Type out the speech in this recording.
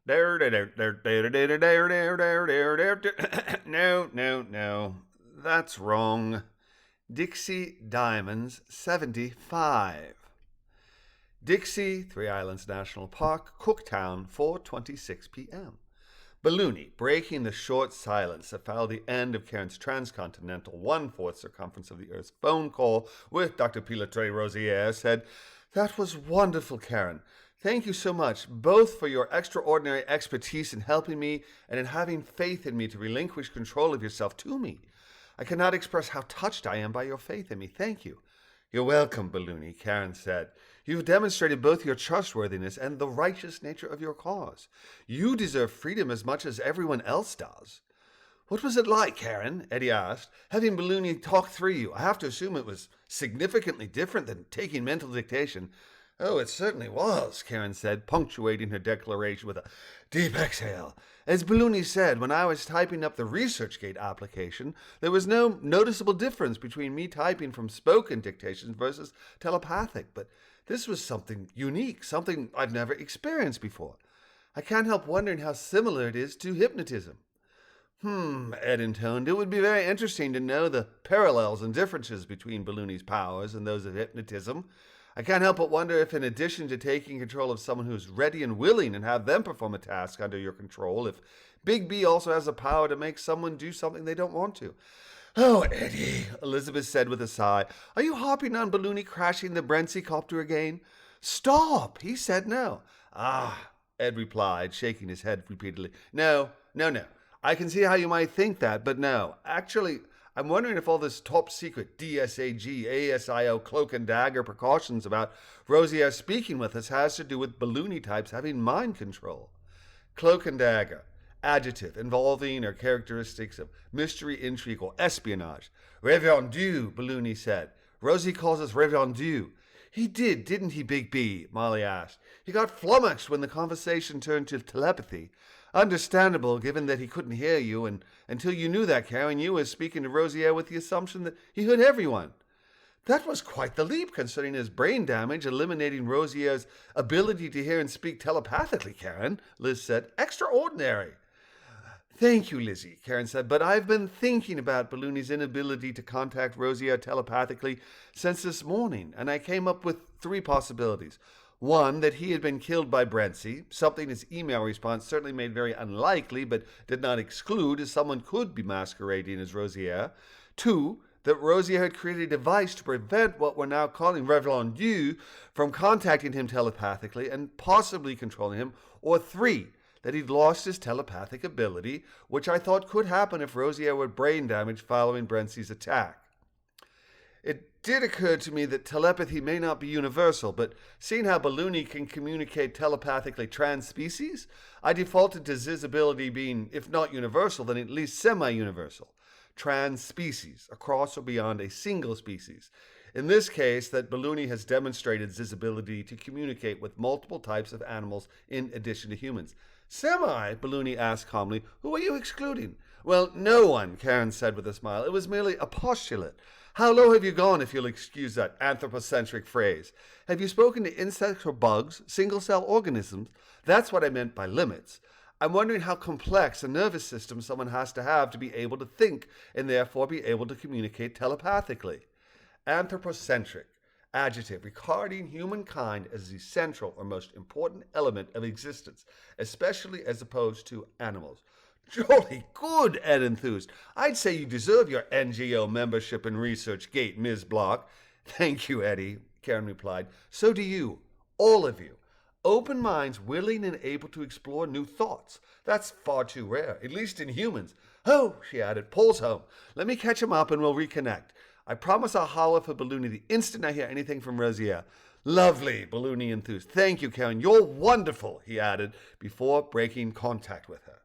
No. That's wrong. Dixie Diamonds, 75. Dixie, Three Islands National Park, Cooktown, 4:26 p.m. Balloony, breaking the short silence that followed the end of Karen's transcontinental one-fourth circumference of the Earth's phone call with Dr. Pilotre Rosier, said, "That was wonderful, Karen. Thank you so much, both for your extraordinary expertise in helping me and in having faith in me to relinquish control of yourself to me. I cannot express how touched I am by your faith in me. Thank you." "You're welcome, Balloony," Karen said. "You've demonstrated both your trustworthiness and the righteous nature of your cause. You deserve freedom as much as everyone else does." "What was it like, Karen?" Eddie asked, "having Balloony talk through you? I have to assume it was significantly different than taking mental dictation." "Oh, it certainly was," Karen said, punctuating her declaration with a deep exhale. "As Balloony said, when I was typing up the ResearchGate application, there was no noticeable difference between me typing from spoken dictations versus telepathic, but this was something unique, something I've never experienced before. I can't help wondering how similar it is to hypnotism." Ed intoned. "It would be very interesting to know the parallels and differences between Balloony's powers and those of hypnotism. I can't help but wonder if, in addition to taking control of someone who's ready and willing and have them perform a task under your control, if Big B also has the power to make someone do something they don't want to." "Oh, Eddie," Elizabeth said with a sigh, "are you harping on Balloony crashing the Brentzy copter again?" "Stop! He said no." "Ah," Ed replied, shaking his head repeatedly. No. I can see how you might think that, but no. Actually, I'm wondering if all this top-secret DSAG, ASIO, cloak and dagger precautions about Rosier speaking with us has to do with Balloony types having mind control." Cloak and dagger. Adjective, involving or characteristics of mystery, intrigue, or espionage. "Revendu," Balloony said. "Rosie calls us revendu." "He did, didn't he, Big B?" Molly asked. "He got flummoxed when the conversation turned to telepathy. Understandable, given that he couldn't hear you, and until you knew that, Karen, you were speaking to Rosier with the assumption that he heard everyone." "That was quite the leap, concerning his brain damage, eliminating Rosier's ability to hear and speak telepathically, Karen," Liz said. "Extraordinary." "Thank you, Lizzie," Karen said, "but I've been thinking about Balloony's inability to contact Rosier telepathically since this morning, and I came up with 3 possibilities. One, that he had been killed by Brentzy, something his email response certainly made very unlikely, but did not exclude, as someone could be masquerading as Rosier. 2, that Rosier had created a device to prevent what we're now calling Revendu from contacting him telepathically and possibly controlling him. Or 3, that he'd lost his telepathic ability, which I thought could happen if Rosier were brain damaged following Brentzy's attack. It did occur to me that telepathy may not be universal, but seeing how Balloony can communicate telepathically trans-species, I defaulted to Z's ability being, if not universal, then at least semi-universal. Trans-species, across or beyond a single species. In this case, that Balloony has demonstrated Z's ability to communicate with multiple types of animals in addition to humans. "Semi?" Balloony asked calmly. "Who are you excluding?" "Well, no one," Karen said with a smile. "It was merely a postulate. How low have you gone, if you'll excuse that anthropocentric phrase? Have you spoken to insects or bugs, single-cell organisms? That's what I meant by limits. I'm wondering how complex a nervous system someone has to have to be able to think and therefore be able to communicate telepathically." Anthropocentric. Adjective, regarding humankind as the central or most important element of existence, especially as opposed to animals. "Jolly good," Ed enthused. "I'd say you deserve your NGO membership in ResearchGate, Ms. Block." "Thank you, Eddie," Karen replied. "So do you. All of you. Open minds willing and able to explore new thoughts. That's far too rare, at least in humans. Oh," she added, "Paul's home. Let me catch him up and we'll reconnect. I promise I'll holler for Balloony the instant I hear anything from Rosier." "Lovely," Balloony enthused. "Thank you, Karen. You're wonderful," he added before breaking contact with her.